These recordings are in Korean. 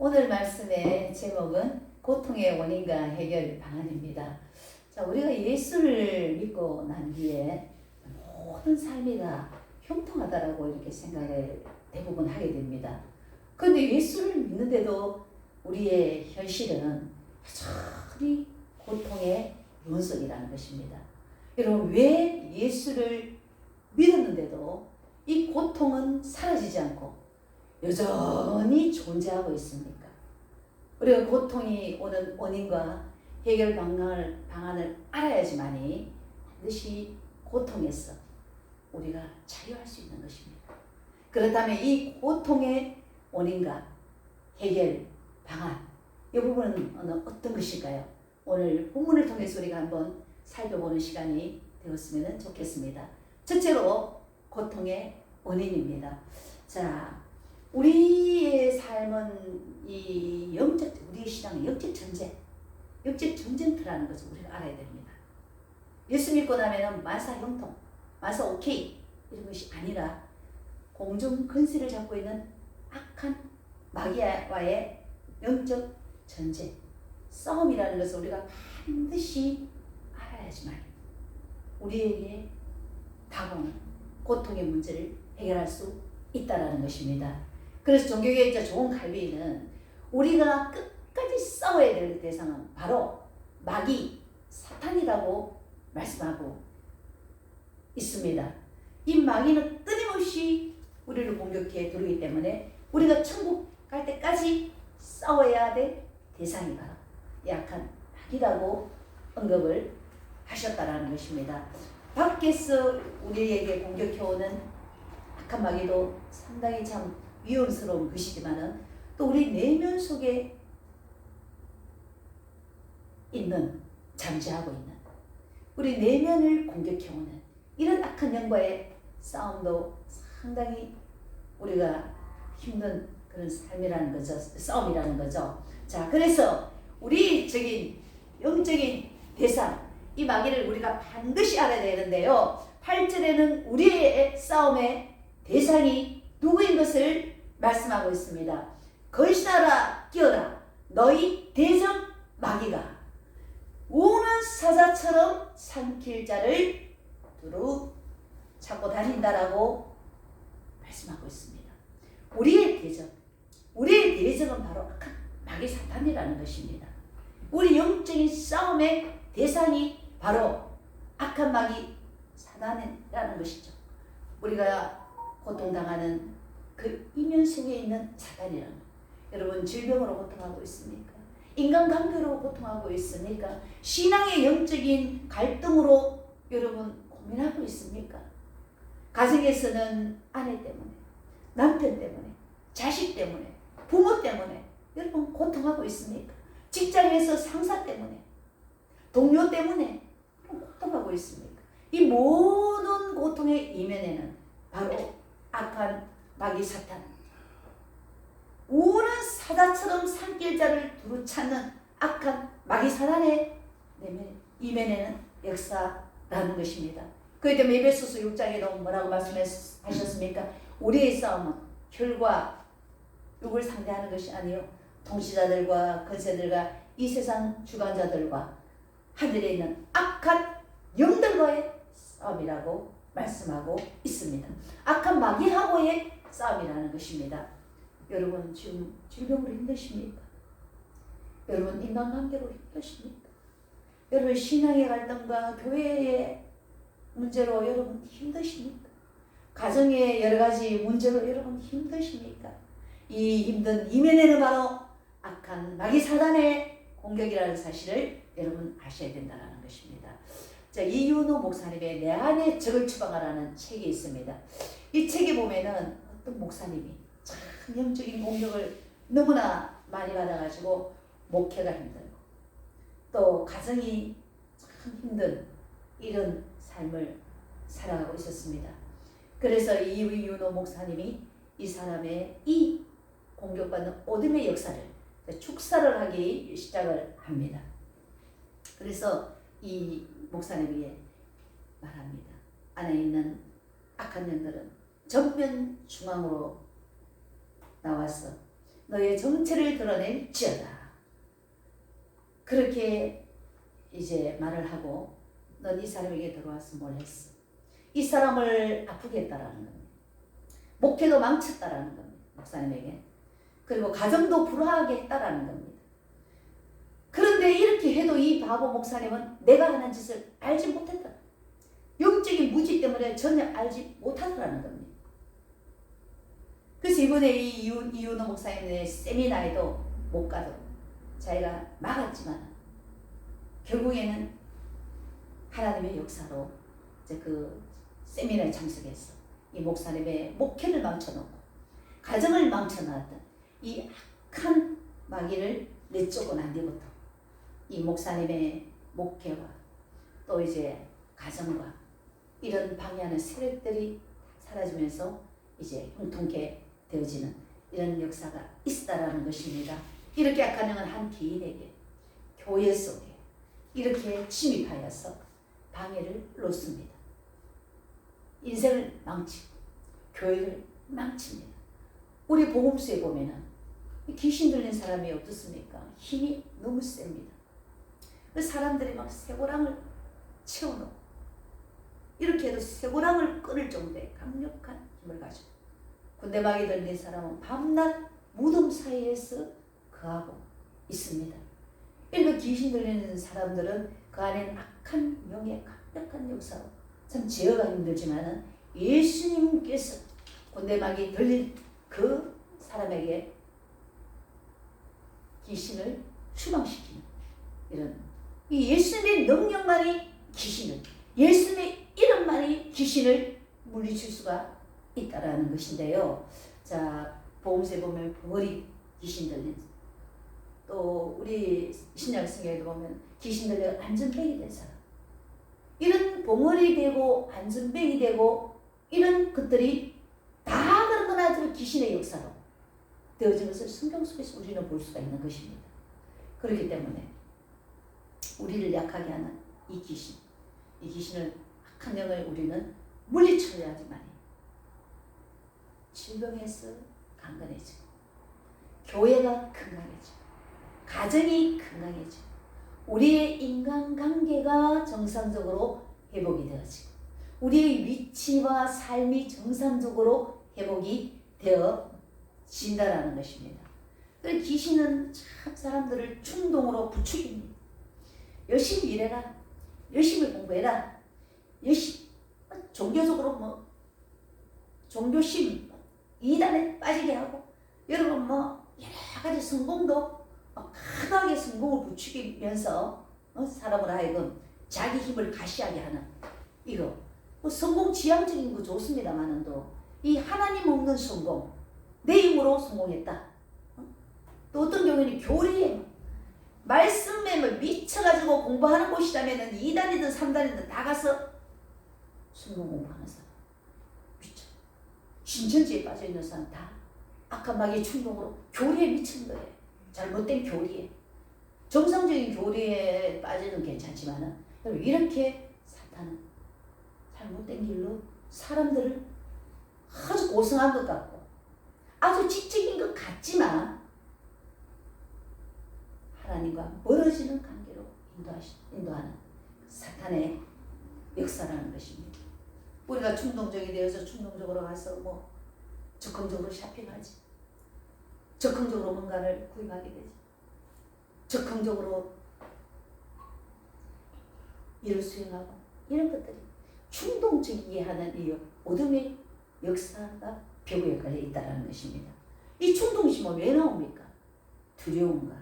오늘 말씀의 제목은 고통의 원인과 해결 방안입니다. 자, 우리가 예수를 믿고 난 뒤에 모든 삶이 다 형통하다라고 이렇게 생각을 대부분 하게 됩니다. 그런데 예수를 믿는데도 우리의 현실은 여전히 고통의 연속이라는 것입니다. 여러분, 왜 예수를 믿었는데도 이 고통은 사라지지 않고 여전히 존재하고 있습니까? 우리가 고통이 오는 원인과 해결 방안을 알아야지만이 반드시 고통에서 우리가 자유할 수 있는 것입니다. 그렇다면 이 고통의 원인과 해결 방안, 이 부분은 어떤 것일까요? 오늘 본문을 통해서 우리가 한번 살펴보는 시간이 되었으면 좋겠습니다. 첫째로 고통의 원인입니다. 자, 우리의 삶은 우리의 신앙은 영적 전쟁터라는 것을 우리가 알아야 됩니다. 예수 믿고 나면은 만사 형통, 만사 오케이 이런 것이 아니라 공중 근세를 잡고 있는 악한 마귀와의 영적 전쟁, 싸움이라는 것을 우리가 반드시 알아야지만 우리에게 다가오는 고통의 문제를 해결할 수 있다라는 것입니다. 그래서 종교개혁자 존 칼빈은 우리가 끝까지 싸워야 될 대상은 바로 마귀, 사탄이라고 말씀하고 있습니다. 이 마귀는 끊임없이 우리를 공격해 들어오기 때문에 우리가 천국 갈 때까지 싸워야 될 대상이 바로 약한 마귀라고 언급을 하셨다라는 것입니다. 밖에서 우리에게 공격해오는 악한 마귀도 상당히 참 위험스러운 것이지만은 또 우리 내면 속에 잠재하고 있는 우리 내면을 공격해오는 이런 악한 영과의 싸움도 상당히 우리가 힘든 그런 삶이라는 거죠. 싸움이라는 거죠. 자, 그래서 우리 영적인 대상, 이 마귀를 우리가 반드시 알아야 되는데요. 8절에는 우리의 싸움의 대상이 누구인 것을 말씀하고 있습니다. 거짓하라 끼어라 너희 대적 마귀가 우는 사자처럼 삼킬 자를 두루 찾고 다닌다라고 말씀하고 있습니다. 우리의 대적은 바로 악한 마귀 사탄이라는 것입니다. 우리 영적인 싸움의 대상이 바로 악한 마귀 사탄이라는 것이죠. 우리가 고통당하는 그 이면 속에 있는 사탄이라는 것. 여러분, 질병으로 고통하고 있습니까? 인간관계로 고통하고 있습니까? 신앙의 영적인 갈등으로 여러분 고민하고 있습니까? 가정에서는 아내 때문에, 남편 때문에, 자식 때문에, 부모 때문에 여러분 고통하고 있습니까? 직장에서 상사 때문에, 동료 때문에 고통하고 있습니까? 이 모든 고통의 이면에는 바로 악한 마귀 사탄, 우는 사자처럼 삼킬 자를 두루 찾는 악한 마귀 사탄의 이면에는 역사라는 것입니다. 그렇기 때문에 에베소서 6장에도 뭐라고 말씀하셨습니까? 우리의 싸움은 혈과 육을 상대하는 것이 아니요 통치자들과 권세들과 이 세상 주관자들과 하늘에 있는 악한 영들과의 싸움이라고 말씀하고 있습니다. 악한 마귀하고의 싸움이라는 것입니다. 여러분, 지금 질병으로 힘드십니까? 여러분, 인간관계로 힘드십니까? 여러분, 신앙의 갈등과 교회의 문제로 여러분 힘드십니까? 가정의 여러 가지 문제로 여러분 힘드십니까? 이 힘든 이면에는 바로 악한 마귀 사단의 공격이라는 사실을 여러분 아셔야 된다는 것입니다. 자, 이윤호 목사님의 내 안에 적을 추방하라는 책이 있습니다. 이 책에 보면은 어떤 목사님이 참 영적인 공격을 너무나 많이 받아가지고 목회가 힘들고 또 가정이 참 힘든 이런 삶을 살아가고 있었습니다. 그래서 이윤호 목사님이 이 사람의 이 공격받는 어둠의 역사를 축사를 하기 시작을 합니다. 그래서 이 목사님에게 말합니다. 안에 있는 악한 영들은 전면 중앙으로 나와서 너의 정체를 드러낼지어다. 그렇게 이제 말을 하고 넌 이 사람에게 들어와서 뭘 했어? 이 사람을 아프게 했다라는 겁니다. 목회도 망쳤다라는 겁니다. 목사님에게. 그리고 가정도 불화하게 했다라는 겁니다. 그런데 이렇게 해도 이 바보 목사님은 내가 하는 짓을 알지 못했다. 영적인 무지 때문에 전혀 알지 못하더라는 겁니다. 그래서 이번에 이 이윤호 목사님의 세미나에도 못 가도 자기가 막았지만 결국에는 하나님의 역사로 이제 그 세미나에 참석했어. 이 목사님의 목회를 망쳐놓고 가정을 망쳐놨던 이 악한 마귀를 내쫓고 난 뒤부터 이 목사님의 목회와 또 이제 가정과 이런 방해하는 세력들이 사라지면서 이제 형통케 되어지는 이런 역사가 있다라는 것입니다. 이렇게 악한 영은 한 기인에게 교회 속에 이렇게 침입하여서 방해를 놓습니다. 인생을 망치고 교회를 망칩니다. 우리 복음서에 보면은 귀신 들린 사람이 어떻습니까? 힘이 너무 셉니다. 사람들이 막 쇠고랑을 채워놓고 이렇게 해도 쇠고랑을 끊을 정도의 강력한 힘을 가지고 군대막이 들린 사람은 밤낮 무덤 사이에서 거하고 있습니다. 이렇게 귀신 들리는 사람들은 그 안에는 악한 영의 강력한 역사로 참 제어가 힘들지만은 예수님께서 군대막이 들린 그 사람에게 귀신을 추방시키는 이런 이 예수님의 능력만이 귀신을 예수님의 이름만이 귀신을 물리칠 수가 있다라는 것인데요. 자, 보험서에 보면 벙어리 귀신 들린 또 우리 신약 성경에도 보면 귀신 들려 안전뱅이 된 사람 이런 벙어리 되고 안전뱅이 되고 이런 것들이 다 그러거나 저 귀신의 역사로 되어진 것을 성경 속에서 우리는 볼 수가 있는 것입니다. 그렇기 때문에 우리를 약하게 하는 이 귀신을 악한 영을 우리는 물리쳐야지만 질병에서 강건해지고 교회가 건강해지고 가정이 건강해지고 우리의 인간관계가 정상적으로 회복이 되어지고 우리의 위치와 삶이 정상적으로 회복이 되어진다라는 것입니다. 귀신은 참 사람들을 충동으로 부추깁니다. 열심히 일해라. 열심히 공부해라. 열심히 종교적으로 뭐 종교심 이단에 빠지게 하고 여러분 뭐 여러 가지 성공도 강하게 성공을 부추기면서 사람을 하여금 자기 힘을 가시하게 하는 이거 뭐 성공 지향적인 거 좋습니다만은도 이 하나님 없는 성공 내 힘으로 성공했다. 또 어떤 경우에는 교리에 말씀에 미쳐가지고 공부하는 곳이라면은 2단이든 3단이든 다 가서 성경 공부하는 사람 미쳐. 신천지에 빠져있는 사람 다 악한 마귀의 충동으로 교리에 미친 거예요. 잘못된 교리에. 정상적인 교리에 빠지는 괜찮지만은 이렇게 사탄은 잘못된 길로 사람들을 아주 고상한 것 같고 아주 지적인 것 같지만 하나님과 멀어지는 관계로 인도하는 사탄의 역사라는 것입니다. 우리가 충동적이 되어서 충동적으로 가서 뭐 적극적으로 쇼핑하지. 적극적으로 뭔가를 구입하게 되지. 적극적으로 일을 수행하고 이런 것들이 충동적이게 하는 이 어둠의 역사가 벽에 걸려 있다는 것입니다. 이 충동심은 왜 나옵니까? 두려움과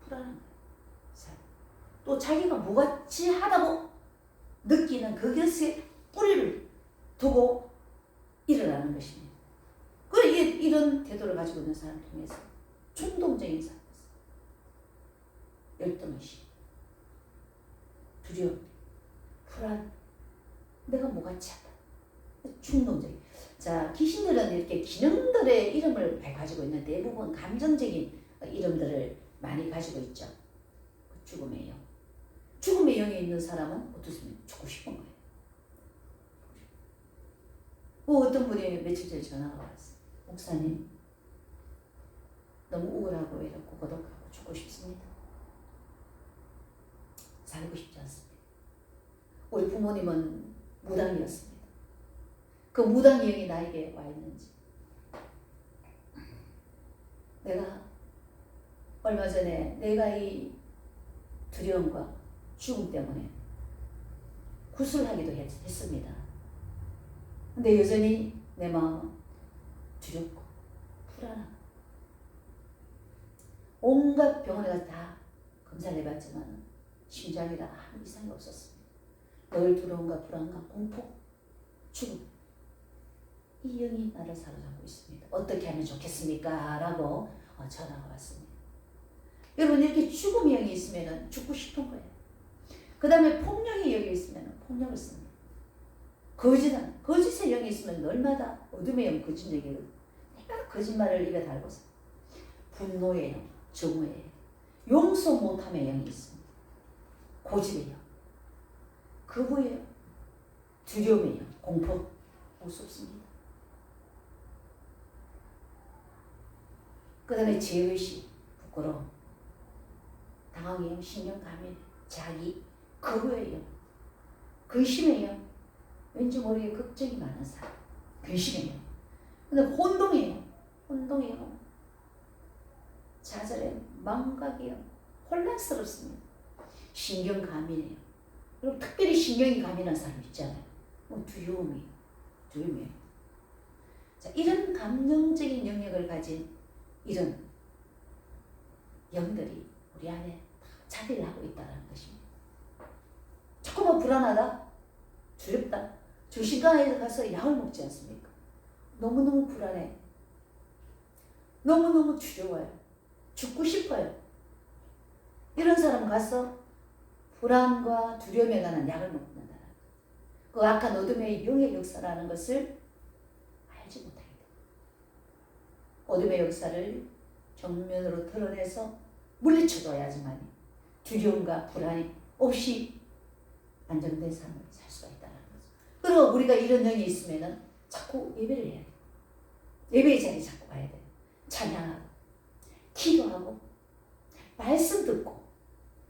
불안한 거예요. 또 자기가 무가치하다고 느끼는 그것에 뿌리를 두고 일어나는 것입니다. 그래 이런 태도를 가지고 있는 사람을 통해서 충동적인 사람, 열등의식, 두려움, 불안, 내가 무가치하다, 충동적인. 자, 귀신들은 이렇게 기능들의 이름을 가지고 있는 대부분 감정적인 이름들을 많이 가지고 있죠. 죽음의 영. 죽음의 영이 있는 사람은 어떻습니까? 죽고 싶은 거예요. 어떤 분이 며칠 전에 전화가 왔어요. 목사님, 너무 우울하고 외롭고 고독하고 죽고 싶습니다. 살고 싶지 않습니다. 우리 부모님은 무당이었습니다. 그 무당의 영이 나에게 와 있는지, 내가 얼마 전에 내가 이 두려움과 죽음 때문에 구술하기도 했습니다. 근데 여전히 내 마음은 두렵고 불안하고, 온갖 병원에 가서 다 검사를 해봤지만 심장이라 아무 이상이 없었습니다. 늘 두려움과 불안과 공포, 죽음, 이 영이 나를 사로잡고 있습니다. 어떻게 하면 좋겠습니까? 라고 전화가 왔습니다. 여러분, 이렇게 죽음의 영이 있으면 죽고 싶은 거예요. 그 다음에 폭력의 영이 있으면 폭력을 씁니다. 거짓의 영이 있으면 날마다 어둠의 영, 거짓 얘기를 내가 거짓말을 입에 달고서 분노의 영, 정오의 영, 용서 못함의 영이 있습니다. 고집의 영, 거부의 영, 두려움의 영, 공포, 무섭습니다. 그 다음에 죄의식, 부끄러움, 당황의 영, 신경감인, 자기, 거부의 영, 근심의 영, 왠지 모르게 걱정이 많은 사람, 근심의 영. 그 다음에 혼동의 영, 혼동의 영, 좌절의 영, 망각의 영, 혼란스럽습니다. 신경감인의 영. 그리고 특별히 신경이 가민한 사람 있잖아요. 두려움이. 자, 이런 감정적인 영역을 가진 이런 영들이 우리 안에 자리를 하고 있다는 것입니다. 조금만 불안하다, 두렵다, 정신과에 가서 약을 먹지 않습니까? 너무너무 불안해, 너무너무 두려워요, 죽고 싶어요. 이런 사람 가서 불안과 두려움에 관한 약을 먹는다는 것. 그 악한 어둠의 영의 역사라는 것을 알지 못하게 됩니다. 어둠의 역사를 정면으로 드러내서 물리쳐줘야지만 두려움과 불안이 없이 안정된 삶을 살 수가 있다는 거죠. 그리고 우리가 이런 영이 있으면 자꾸 예배를 해야 돼요. 예배의 자리에 자꾸 가야 돼요. 찬양하고 기도하고 말씀 듣고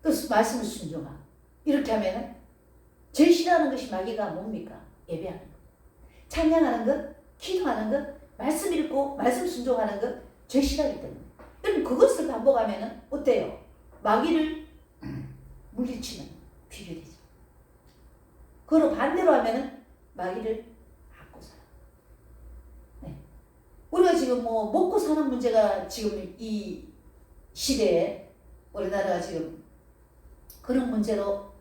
또 말씀을 순종하고, 이렇게 하면 제일 싫어하는 것이 마귀가 뭡니까? 예배하는 것, 찬양하는 것, 기도하는 것, 말씀 읽고 말씀 순종하는 것 제일 싫어하기 때문에. 그럼 그것을 반복하면 어때요? 마귀를 물리치는 비결이죠. 그로 반대로 하면 마귀를 안고 살아. 네. 우리가 지금 먹고 사는 문제가 지금 이 시대에 우리나라가 지금 그런 문제로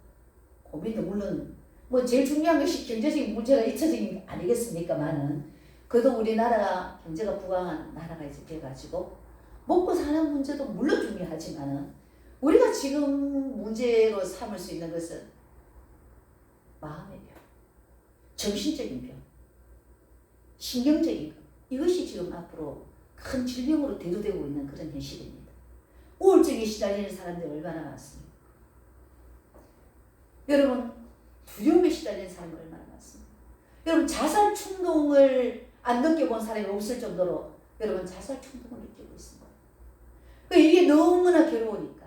고민도, 물론 제일 중요한 것이 경제적인 문제가 1차적인 게 아니겠습니까만은, 그래도 우리나라가 경제가 부강한 나라가 이제 돼가지고 먹고 사는 문제도 물론 중요하지만은, 우리가 지금 문제로 삼을 수 있는 것은 마음의 병, 정신적인 병, 신경적인 병, 이것이 지금 앞으로 큰 질병으로 대두되고 있는 그런 현실입니다. 우울증에 시달리는 사람들이 얼마나 많습니까? 여러분, 두려움에 시달리는 사람이 얼마나 많습니까? 여러분, 자살 충동을 안 느껴본 사람이 없을 정도로 여러분 자살 충동을 느끼고 있습니다. 이게 너무나 괴로우니까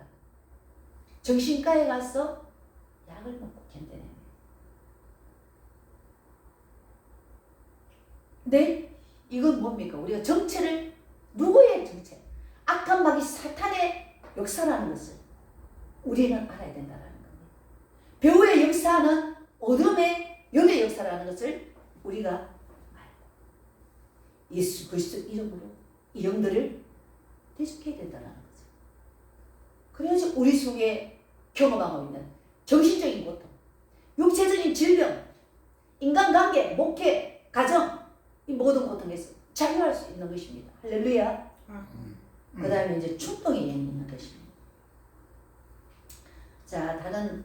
정신과에 가서 약을 먹고 견뎌내는 거예요. 근데 이건 뭡니까? 우리가 정체를, 누구의 정체? 악한 마귀 사탄의 역사라는 것을 우리는 알아야 된다는 겁니다. 배후의 역사는 어둠의 영의 역사라는 것을 우리가 알고 예수 그리스도 이름으로 이 영들을 대적해야 된다는 거죠. 그래야지 우리 속에 경험하고 있는 정신적인 고통, 육체적인 질병, 인간관계, 목회, 가정, 이 모든 고통에서 자유할 수 있는 것입니다. 할렐루야. 그 다음에 이제 충동의 영이 있는 것입니다. 자, 다른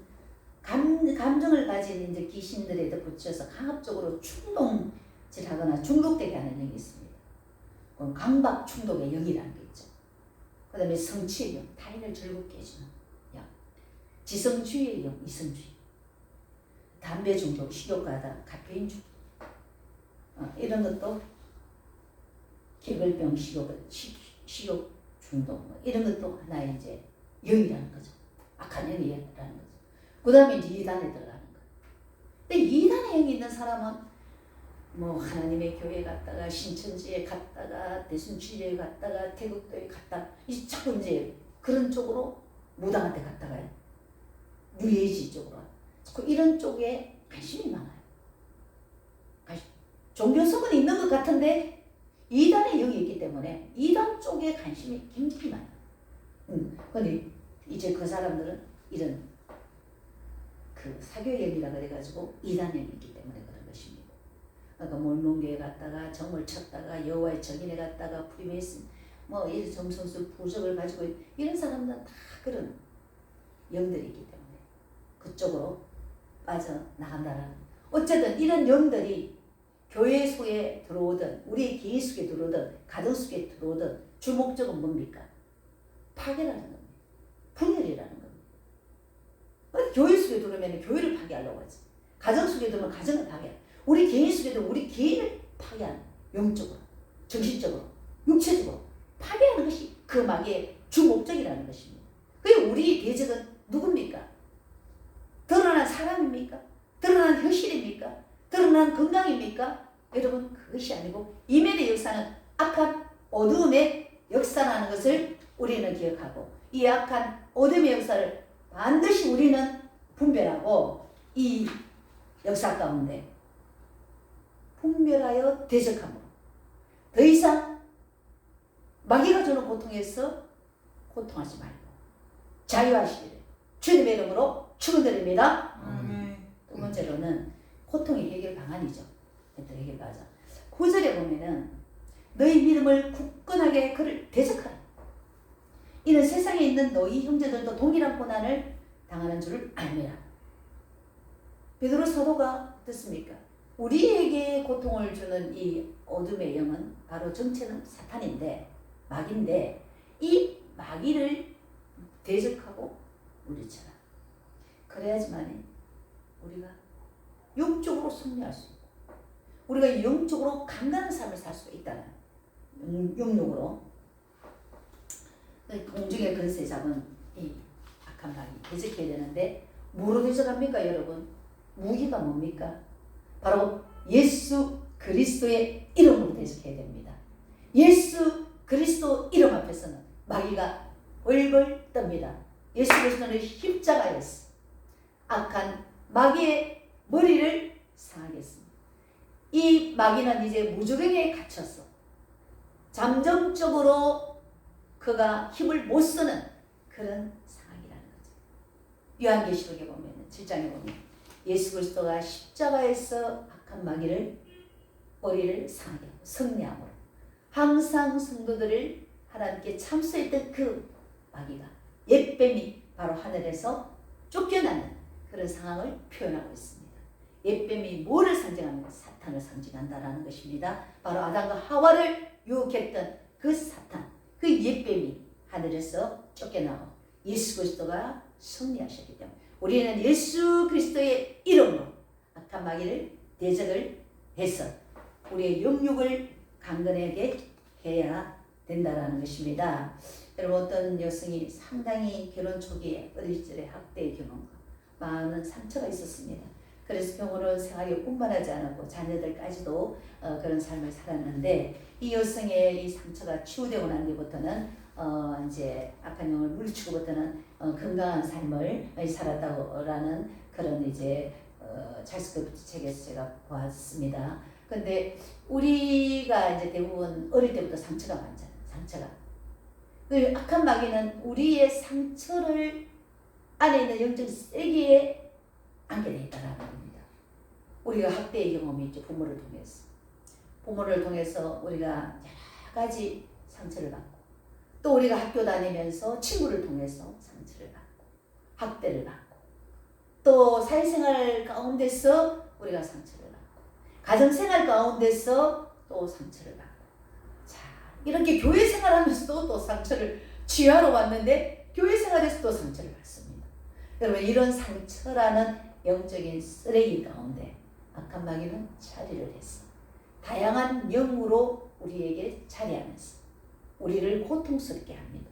감정을 가진 이제 귀신들에도 붙여서 강압적으로 충동질하거나 중독되게 하는 영이 있습니다. 강박 충동의 영이라는 게 있죠. 그 다음에 성취의 영, 타인을 즐겁게 해주는 영, 지성주의의 영, 이성주의, 담배 중독, 식욕가다, 카페인 중독, 이런 것도 개걸병, 식욕 중독 뭐 이런 것도 하나의 이제 영이라는 거죠. 악한 영이라는 거죠. 그 다음에 이제 이단에 들어가는 거예요. 근데 이단의 영이 있는 사람은 뭐 하나님의 교회 갔다가 신천지에 갔다가 대순치료에 갔다가 태극교에 갔다가 이제 자꾸 이제 그런 쪽으로 무당한테 갔다가요. 뉴에이지 쪽으로. 이런 쪽에 관심이 많아요. 종교성은 있는 것 같은데 이단의 영이 있기 때문에 이단 쪽에 관심이 굉장히 많아요. 근데 이제 그 사람들은 이런 그 사교영이라 그래가지고 이단영이 있기 때문에 그런 것입니다. 그러니까 몰몬교에 갔다가 정을 쳤다가 여호와의 정인에 갔다가 프리메이슨 뭐 이런 점선수 부적을 가지고 이런 사람들은 다 그런 영들이 있기 때문에 그쪽으로 빠져나간다라는. 어쨌든 이런 영들이 교회 속에 들어오든 우리 개인 속에 들어오든 가정 속에 들어오든 주 목적은 뭡니까? 파괴라는 겁니다. 분열이라는 겁니다. 교회 속에 들어오면 교회를 파괴하려고 하지. 가정 속에 들어오면 가정을 파괴하고 우리 개인 속에 들어오면 우리 개인을 파괴하는, 영적으로, 정신적으로, 육체적으로 파괴하는 것이 그 마귀의 주 목적이라는 것입니다. 그게 우리 대적은 누굽니까? 드러난 사람입니까? 드러난 현실입니까? 드러난 건강입니까? 여러분 그것이 아니고 이면의 역사는 악한 어두움의 역사라는 것을 우리는 기억하고 이 악한 어둠의 역사를 반드시 우리는 분별하고 이 역사 가운데 분별하여 대적함으로 더 이상 마귀가 주는 고통에서 고통하지 말고 자유하시기를 주님의 이름으로 축원드립니다. 두 번째로는 고통의 해결 방안이죠. 해결 방안. 9절에 보면은 너희 믿음을 굳건하게 그를 대적하라. 이는 세상에 있는 너희 형제들도 동일한 고난을 당하는 줄을 알미라. 베드로 사도가 어떻습니까? 우리에게 고통을 주는 이 어둠의 영은 바로 정체는 사탄인데 마귀인데 이 마귀를 대적하고 물리쳐라. 그래야지만 우리가 영적으로 승리할 수 있고 우리가 영적으로 강건한 삶을 살 수가 있다는 영역으로 공중의 근세 잡은 이 악한 마귀 대적해야 되는데 뭐로 대적합니까 여러분? 무기가 뭡니까? 바로 예수 그리스도의 이름으로 대적해야 됩니다. 예수 그리스도 이름 앞에서는 마귀가 벌벌 떱니다. 예수 그리스도는 십자가에서 악한 마귀의 머리를 상하겠습니다. 이 마귀는 이제 무저병에 갇혀서 잠정적으로 그가 힘을 못 쓰는 그런 상황이라는 거죠. 요한계시록에 보면 7장에 보면 예수 그리스도가 십자가에서 악한 마귀를 머리를 상하게 하고 승리함으로 항상 성도들을 하나님께 참수했던 그 마귀가 옛뱀이 바로 하늘에서 쫓겨나는 그런 상황을 표현하고 있습니다. 옛뱀이 뭐를 상징합니까? 사탄을 상징한다라는 것입니다. 바로 아담과 하와를 유혹했던 그 사탄, 그 옛뱀이 하늘에서 쫓겨나고 예수 그리스도가 승리하셨기 때문에 우리는 예수 그리스도의 이름으로 악한 마귀를 대적을 해서 우리의 영육을 강건하게 해야 된다라는 것입니다. 여러분 어떤 여성이 상당히 결혼 초기에 어릴 적에 학대의 경험과 많은 상처가 있었습니다. 그래서 병원을 생활에 뿐만하지 않았고 자녀들까지도 그런 삶을 살았는데 이 여성의 이 상처가 치유되고 난 뒤부터는 이제 악한 영을 물리치고부터는 건강한 삶을 살았다고라는 그런 이제 찰스 책에서 제가 보았습니다. 근데 우리가 이제 대부분 어릴 때부터 상처가 많잖아요. 상처가. 그 악한 마귀는 우리의 상처를 안에 있는 영적 세계에 안게 되어 있다는 겁니다. 우리가 학대의 경험이 있죠. 부모를 통해서. 부모를 통해서 우리가 여러 가지 상처를 받고 또 우리가 학교 다니면서 친구를 통해서 상처를 받고 학대를 받고 또 사회생활 가운데서 우리가 상처를 받고 가정생활 가운데서 또 상처를 받고 자 이렇게 교회 생활하면서도 또 상처를 치유하러 왔는데 교회 생활에서 또 상처를 받습니다. 여러분 이런 상처라는 영적인 쓰레기 가운데 악한 마귀는 자리를 했어. 다양한 영으로 우리에게 자리하면서 우리를 고통스럽게 합니다.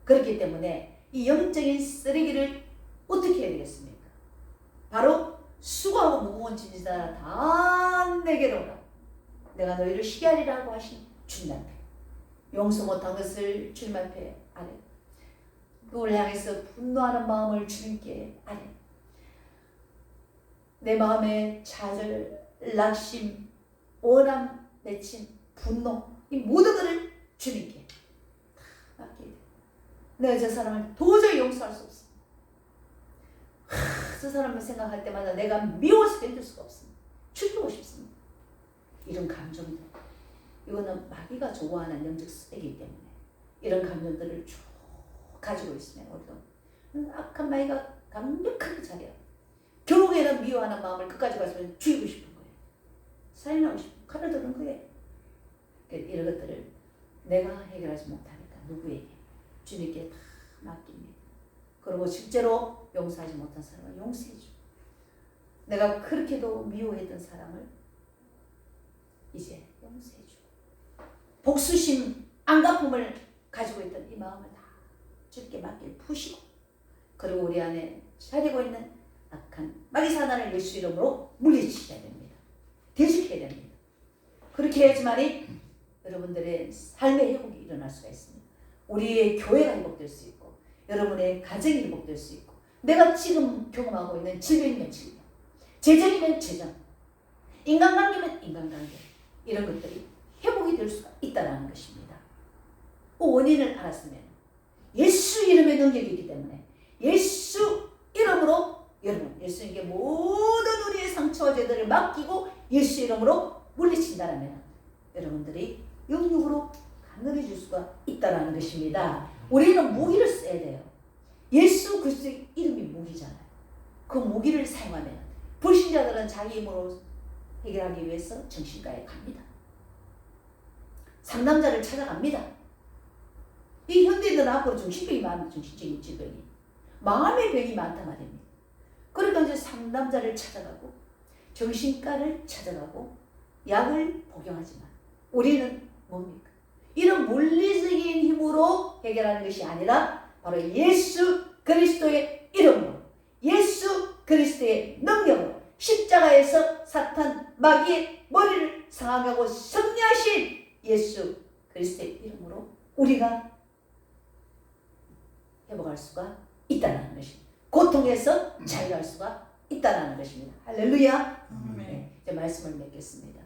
그렇기 때문에 이 영적인 쓰레기를 어떻게 해야 되겠습니까? 바로 수고하고 무거운 짐진 자라 다 내게로 오라. 내가 너희를 쉬게 하리라고 하신 주님 앞에 용서 못한 것을 주님 앞에 아뢰. 그걸 향해서 분노하는 마음을 주님께 아뢰. 내 마음에 좌절, 낙심, 원함 맺힌 분노, 이 모든 것을 주님께 맡기게 돼. 내가 저 사람을 도저히 용서할 수 없습니다. 저 사람을 생각할 때마다 내가 미워서 견딜 수가 없습니다. 죽이고 싶습니다. 이런 감정들, 이거는 마귀가 좋아하는 영적 쓰레기이기 때문에 이런 감정들을 쭉 가지고 있으면 우리도 악한 마귀가 강력하게 자려. 결국에는 미워하는 마음을 끝까지 가지고 죽이고 싶은 거예요. 살인하고 싶은 칼을 드는 거예요. 이런 것들을 내가 해결하지 못하니까 누구에게? 주님께 다 맡깁니다. 그리고 실제로 용서하지 못한 사람을 용서해줘. 내가 그렇게도 미워했던 사람을 이제 용서해주고 복수심, 안갚음을 가지고 있던 이 마음을 다 주님께 맡길 푸시고, 그리고 우리 안에 자리고 있는 악한 마귀 사단을 예수 이름으로 물리치셔야 됩니다. 대적해야 됩니다. 그렇게 해야지만이 여러분들의 삶의 회복이 일어날 수가 있습니다. 우리의 교회가 회복될 수 있고, 여러분의 가정이 회복될 수 있고, 내가 지금 경험하고 있는 질병이면 질병, 재정이면 재정, 인간관계면 인간관계, 이런 것들이 회복이 될 수가 있다는 것입니다. 그 원인을 알았으면 예수 이름의 능력이 있기 때문에 예수 이름으로 여러분, 예수님께 모든 우리의 상처와 죄들을 맡기고 예수 이름으로 물리친다면 여러분들이 영육으로 강건해질 수가 있다는 것입니다. 우리는 무기를 써야 돼요. 예수 그리스도의 이름이 무기잖아요. 그 무기를 사용하면 불신자들은 자기 힘으로 해결하기 위해서 정신과에 갑니다. 상담자를 찾아갑니다. 이 현대인들은 앞으로 정신병이 많은 정신적인 질병이, 마음의 병이 많단 말입니다. 그러니까 이제 상담자를 찾아가고 정신과를 찾아가고 약을 복용하지만 우리는 뭡니까? 이런 물리적인 힘으로 해결하는 것이 아니라 바로 예수 그리스도의 이름으로, 예수 그리스도의 능력으로 십자가에서 사탄 마귀의 머리를 상하고 승리하신 예수 그리스도의 이름으로 우리가 회복할 수가 있다는 것입니다. 고통에서 자유할 수가 있다는 것입니다. 할렐루야. 네, 이제 말씀을 맺겠습니다.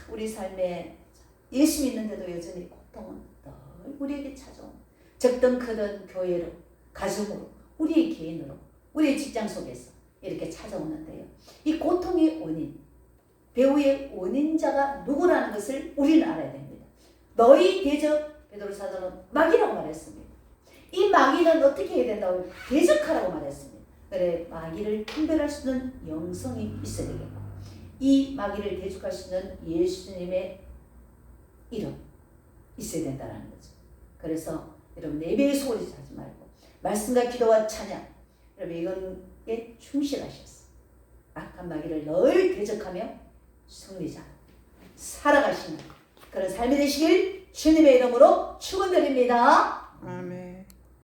우리 삶에 예수 믿는데도 여전히 고통은 늘 우리에게 찾아온, 적든 크든 교회로, 가정으로, 우리의 개인으로, 우리의 직장 속에서 이렇게 찾아오는데요. 이 고통의 원인, 배후의 원인자가 누구라는 것을 우리는 알아야 됩니다. 너희 대적, 베드로 사도는 마귀라고 말했습니다. 이 마귀는 어떻게 해야 된다고? 대적하라고 말했습니다. 그래, 마귀를 분별할 수 있는 영성이 있어야 되겠고, 이 마귀를 대적할 수 있는 예수님의 이름 있어야 된다는 거죠. 그래서 여러분 예배에 소홀히 하지 말고 말씀과 기도와 찬양, 여러분 이건에 충실하셨어. 악한 마귀를 늘 대적하며 승리자 살아가시는 그런 삶이 되시길 주님의 이름으로 축원드립니다.